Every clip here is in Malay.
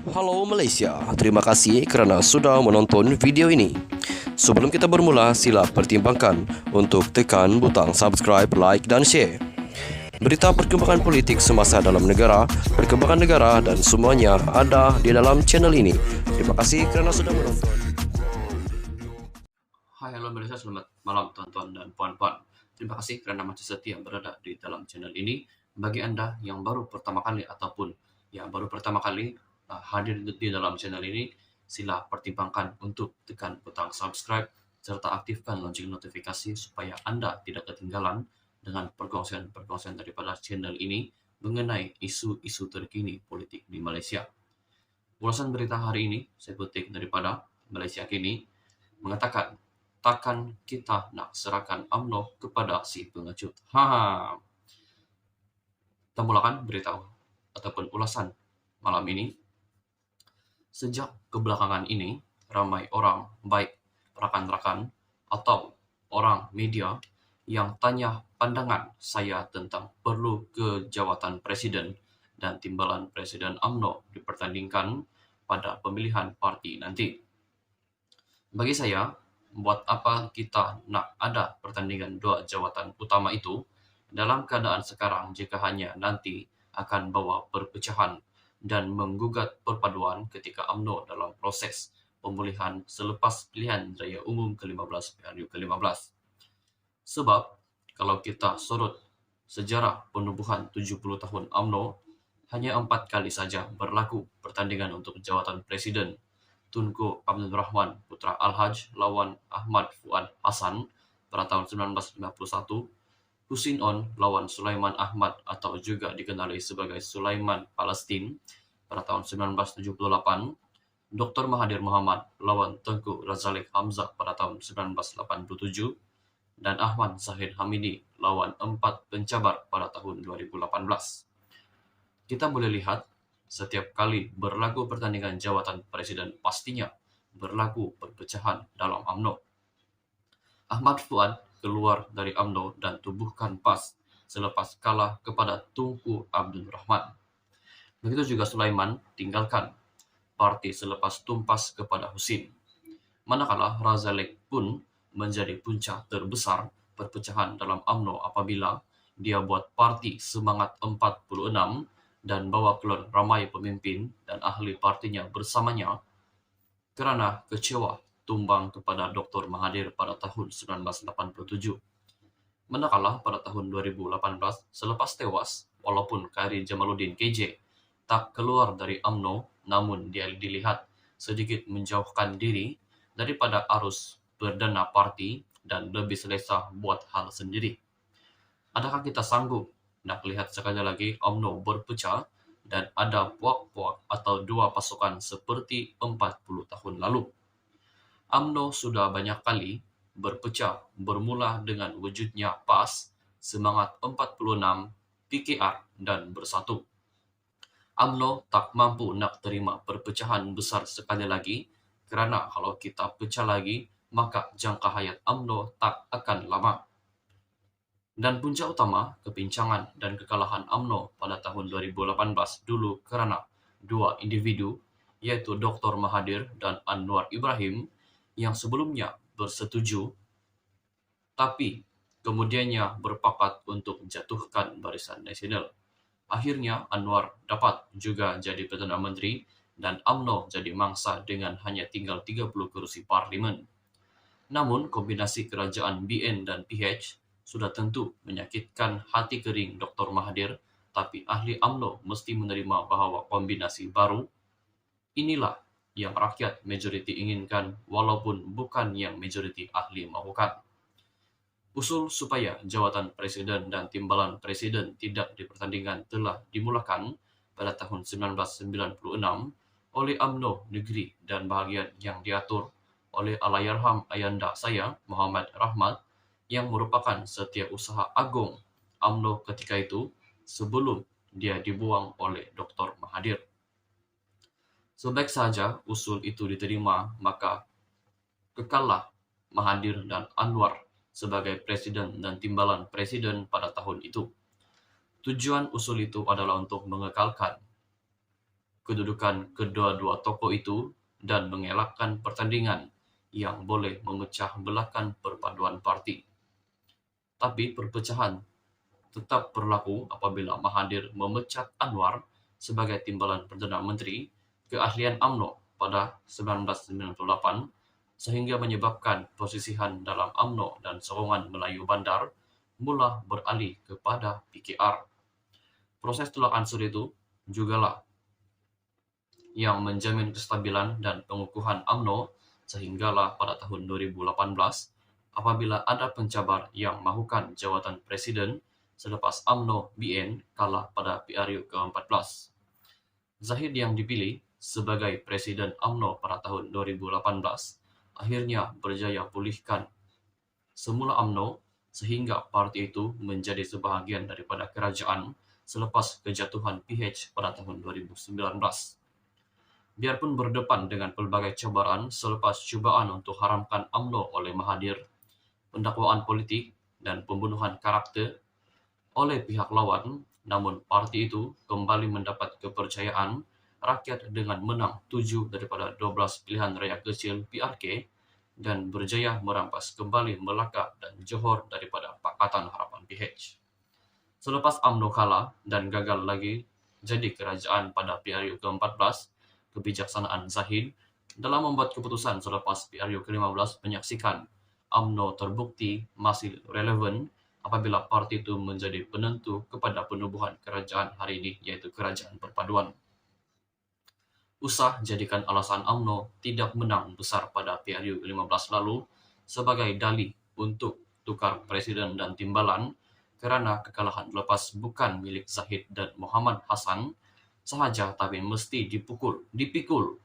Halo Malaysia, terima kasih kerana sudah menonton video ini. Sebelum kita bermula, sila pertimbangkan untuk tekan butang subscribe, like dan share. Berita perkembangan politik semasa dalam negara, perkembangan negara dan semuanya ada di dalam channel ini. Terima kasih kerana sudah menonton. Hai, halo Malaysia, selamat malam tuan-tuan dan puan-puan. Terima kasih kerana masih setia berada di dalam channel ini. Bagi anda yang baru pertama kali ataupun yang baru pertama kali hadir di dalam channel ini, sila pertimbangkan untuk tekan butang subscribe serta aktifkan lonceng notifikasi supaya anda tidak ketinggalan dengan perkongsian-perkongsian daripada channel ini mengenai isu-isu terkini politik di Malaysia. Ulasan berita hari ini saya kutip daripada Malaysia Kini mengatakan, takkan kita nak serahkan UMNO kepada si pengecut. Kita mulakan berita ataupun ulasan malam ini. Sejak kebelakangan ini, ramai orang, baik rakan-rakan atau orang media yang tanya pandangan saya tentang perlu ke jawatan presiden dan timbalan presiden UMNO dipertandingkan pada pemilihan parti nanti. Bagi saya, buat apa kita nak ada pertandingan dua jawatan utama itu dalam keadaan sekarang jika hanya nanti akan bawa perpecahan dan menggugat perpaduan ketika UMNO dalam proses pemulihan selepas pilihan raya umum ke-15 PRU ke-15. Sebab, kalau kita sorot sejarah penubuhan 70 tahun UMNO, hanya 4 kali saja berlaku pertandingan untuk jawatan presiden. Tunku Abdul Rahman Putra Al-Haj lawan Ahmad Fuad Hassan pada tahun 1951, Husin On lawan Sulaiman Ahmad atau juga dikenali sebagai Sulaiman Palestin pada tahun 1978, Dr. Mahathir Mohamad lawan Tengku Razaleigh Hamzah pada tahun 1987, dan Ahmad Zahid Hamidi lawan 4 pencabar pada tahun 2018. Kita boleh lihat, setiap kali berlaku pertandingan jawatan presiden pastinya berlaku perpecahan dalam UMNO. Ahmad Fuad keluar dari UMNO dan tubuhkan PAS selepas kalah kepada Tunku Abdul Rahman. Begitu juga Sulaiman tinggalkan parti selepas tumpas kepada Husin. Manakala Razaleigh pun menjadi punca terbesar perpecahan dalam UMNO apabila dia buat parti Semangat 46 dan bawa keluar ramai pemimpin dan ahli partinya bersamanya kerana kecewa tumbang kepada Dr. Mahathir pada tahun 1987. Manakala pada tahun 2018, selepas tewas, walaupun Khairi Jamaluddin KJ tak keluar dari UMNO, namun dia dilihat sedikit menjauhkan diri daripada arus berdana parti dan lebih selesa buat hal sendiri. Adakah kita sanggup nak lihat sekali lagi UMNO berpecah dan ada puak-puak atau dua pasukan seperti 40 tahun lalu? UMNO sudah banyak kali berpecah bermula dengan wujudnya PAS, Semangat 46, PKR dan Bersatu. UMNO tak mampu nak terima perpecahan besar sekali lagi kerana kalau kita pecah lagi, maka jangka hayat UMNO tak akan lama. Dan punca utama kepincangan dan kekalahan UMNO pada tahun 2018 dulu kerana dua individu, iaitu Dr. Mahathir dan Anwar Ibrahim, yang sebelumnya bersetuju tapi kemudiannya berpakat untuk jatuhkan Barisan Nasional. Akhirnya Anwar dapat juga jadi Perdana Menteri dan UMNO jadi mangsa dengan hanya tinggal 30 kerusi parlimen. Namun kombinasi kerajaan BN dan PH sudah tentu menyakitkan hati kering Dr. Mahathir, tapi ahli UMNO mesti menerima bahawa kombinasi baru inilah yang rakyat majoriti inginkan walaupun bukan yang majoriti ahli mahukan. Usul supaya jawatan presiden dan timbalan presiden tidak dipertandingkan telah dimulakan pada tahun 1996 oleh UMNO Negeri dan bahagian yang diatur oleh Allahyarham ayanda saya, Muhammad Rahmat, yang merupakan setiausaha agung UMNO ketika itu sebelum dia dibuang oleh Dr. Mahathir. Sebaik saja usul itu diterima, maka kekallah Mahathir dan Anwar sebagai presiden dan timbalan presiden pada tahun itu. Tujuan usul itu adalah untuk mengekalkan kedudukan kedua-dua tokoh itu dan mengelakkan pertandingan yang boleh memecah belahkan perpaduan parti. Tapi perpecahan tetap berlaku apabila Mahathir memecat Anwar sebagai timbalan Perdana Menteri keahlian UMNO pada 1998 sehingga menyebabkan posisihan dalam UMNO dan sokongan Melayu Bandar mula beralih kepada PKR. Proses tolak ansur itu jugalah yang menjamin kestabilan dan pengukuhan UMNO sehinggalah pada tahun 2018 apabila ada pencabar yang mahukan jawatan presiden selepas UMNO BN kalah pada PRU ke-14. Zahid yang dipilih sebagai presiden UMNO pada tahun 2018 akhirnya berjaya pulihkan semula UMNO sehingga parti itu menjadi sebahagian daripada kerajaan selepas kejatuhan PH pada tahun 2019. Biarpun berdepan dengan pelbagai cabaran selepas cubaan untuk haramkan UMNO oleh Mahathir, pendakwaan politik dan pembunuhan karakter oleh pihak lawan, namun parti itu kembali mendapat kepercayaan rakyat dengan menang 7 daripada 12 pilihan raya kecil PRK dan berjaya merampas kembali Melaka dan Johor daripada Pakatan Harapan PH. Selepas UMNO kalah dan gagal lagi jadi kerajaan pada PRU ke-14, kebijaksanaan Zahid dalam membuat keputusan selepas PRU ke-15 menyaksikan UMNO terbukti masih relevan apabila parti itu menjadi penentu kepada penubuhan kerajaan hari ini, yaitu kerajaan perpaduan. Usah jadikan alasan UMNO tidak menang besar pada PRU ke-15 lalu sebagai dalih untuk tukar presiden dan timbalan kerana kekalahan lepas bukan milik Zahid dan Muhammad Hassan sahaja tapi mesti dipikul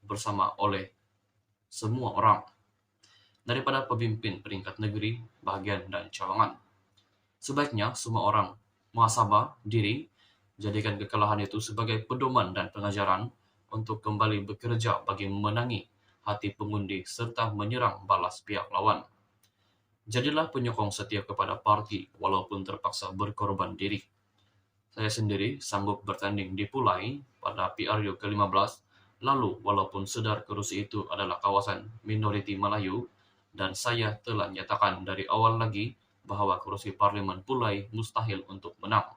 bersama oleh semua orang daripada pemimpin peringkat negeri, bahagian dan cawangan. Sebaiknya semua orang muhasabah diri, jadikan kekalahan itu sebagai pedoman dan pengajaran untuk kembali bekerja bagi memenangi hati pengundi serta menyerang balas pihak lawan. Jadilah penyokong setia kepada parti walaupun terpaksa berkorban diri. Saya sendiri sanggup bertanding di Pulai pada PRU ke-15, lalu walaupun sedar kerusi itu adalah kawasan minoriti Melayu, dan saya telah nyatakan dari awal lagi bahawa kerusi Parlimen Pulai mustahil untuk menang.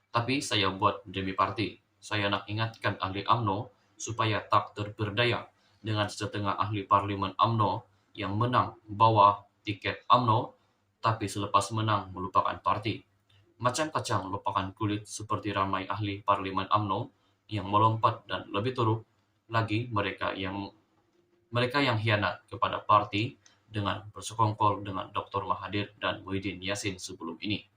Tapi saya buat demi parti. Saya nak ingatkan ahli UMNO supaya tak terperdaya dengan setengah ahli Parlimen UMNO yang menang bawah tiket UMNO tapi selepas menang melupakan parti. Macam kacang lupakan kulit seperti ramai ahli Parlimen UMNO yang melompat dan lebih teruk lagi mereka yang hianat kepada parti dengan bersekongkol dengan Dr. Mahathir dan Muhyiddin Yassin sebelum ini.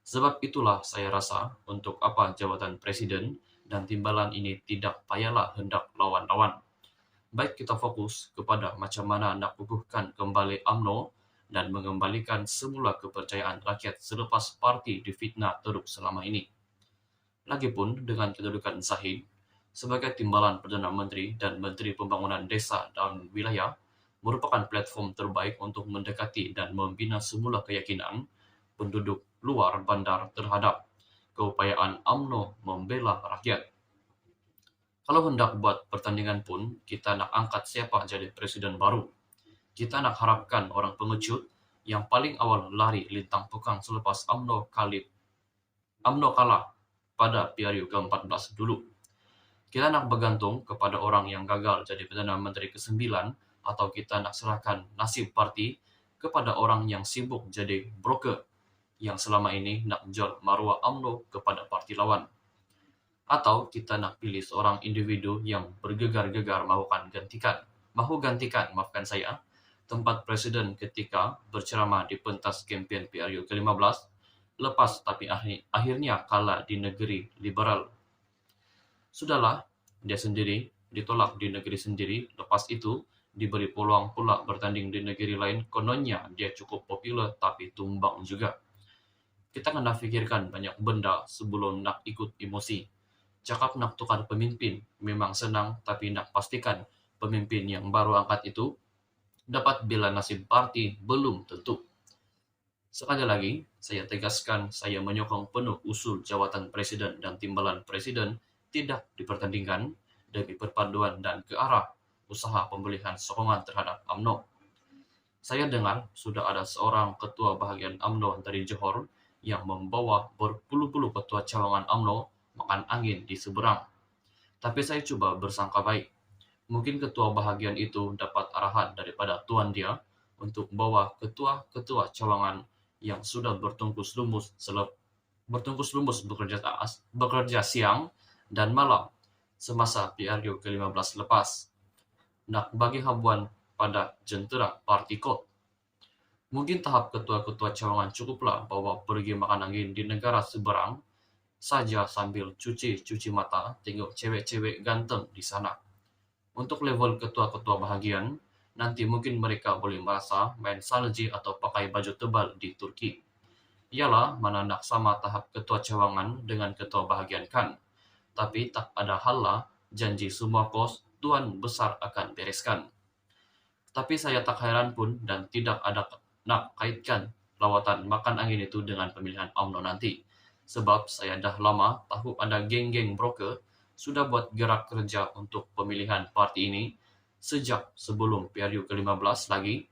Sebab itulah saya rasa untuk apa jawatan presiden dan timbalan ini tidak payahlah hendak lawan-lawan. Baik kita fokus kepada macam mana nak kukuhkan kembali UMNO dan mengembalikan semula kepercayaan rakyat selepas parti difitnah teruk selama ini. Lagipun dengan kedudukan Zahid sebagai timbalan Perdana Menteri dan Menteri Pembangunan Desa dan Wilayah merupakan platform terbaik untuk mendekati dan membina semula keyakinan penduduk luar bandar terhadap keupayaan UMNO membela rakyat. Kalau hendak buat pertandingan pun, kita nak angkat siapa jadi presiden baru. Kita nak harapkan orang pengecut yang paling awal lari lintang pekang selepas UMNO kalah pada PRU ke-14 dulu. Kita nak bergantung kepada orang yang gagal jadi Perdana Menteri ke-9 atau kita nak serahkan nasib parti kepada orang yang sibuk jadi broker yang selama ini nak jual maruah UMNO kepada parti lawan. Atau kita nak pilih seorang individu yang bergegar-gegar mahu gantikan tempat presiden ketika berceramah di pentas kempen PRU ke-15 lepas tapi akhirnya kalah di negeri liberal. Sudahlah, dia sendiri ditolak di negeri sendiri, lepas itu diberi peluang pula bertanding di negeri lain, kononnya dia cukup popular tapi tumbang juga. Kita kena fikirkan banyak benda sebelum nak ikut emosi. Cakap nak tukar pemimpin memang senang, tapi nak pastikan pemimpin yang baru angkat itu dapat bela nasib parti belum tentu. Sekali lagi, saya tegaskan saya menyokong penuh usul jawatan presiden dan timbalan presiden tidak dipertandingkan demi perpaduan dan ke arah usaha pemulihan sokongan terhadap UMNO. Saya dengar sudah ada seorang ketua bahagian UMNO dari Johor yang membawa berpuluh-puluh ketua cawangan UMNO makan angin di seberang. Tapi saya coba bersangka baik. Mungkin ketua bahagian itu dapat arahan daripada tuan dia untuk membawa ketua-ketua cawangan yang sudah bertungkus lumus bekerja siang dan malam semasa PRU ke-15 lepas, nak bagi habuan pada jentera parti kot. Mungkin tahap ketua-ketua cawangan cukuplah bawa pergi makan angin di negara seberang saja sambil cuci mata tengok cewek-cewek ganteng di sana. Untuk level ketua-ketua bahagian, nanti mungkin mereka boleh merasa main salji atau pakai baju tebal di Turki. Ialah mana nak sama tahap ketua cawangan dengan ketua bahagian kan. Tapi tak ada hal lah, janji semua kos Tuan Besar akan bereskan. Tapi saya tak heran pun dan tidak ada nak kaitkan lawatan makan angin itu dengan pemilihan UMNO nanti. Sebab saya dah lama tahu ada geng-geng broker sudah buat gerak kerja untuk pemilihan parti ini sejak sebelum PRU ke-15 lagi.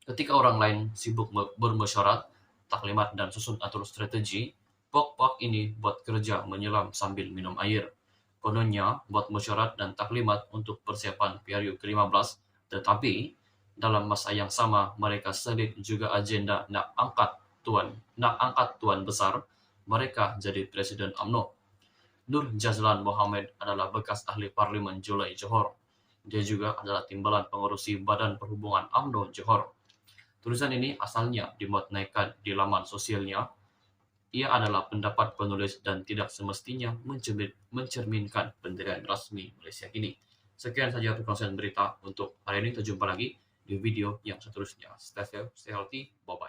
Ketika orang lain sibuk bermesyuarat, taklimat dan susun atur strategi, pok-pok ini buat kerja menyelam sambil minum air. Kononnya buat mesyuarat dan taklimat untuk persiapan PRU ke-15, tetapi dalam masa yang sama mereka selit juga agenda nak angkat tuan besar mereka jadi presiden UMNO. Nur Jazlan Mohammed adalah bekas ahli parlimen Julai Johor. Dia juga adalah timbalan pengurusi Badan Perhubungan UMNO Johor. Tulisan ini asalnya dimuat naikkan di laman sosialnya. Ia adalah pendapat penulis dan tidak semestinya mencerminkan pendirian rasmi Malaysia kini. Sekian saja perkongsian berita untuk hari ini. Kita jumpa lagi di video yang seterusnya. Stay safe, stay healthy, bye-bye.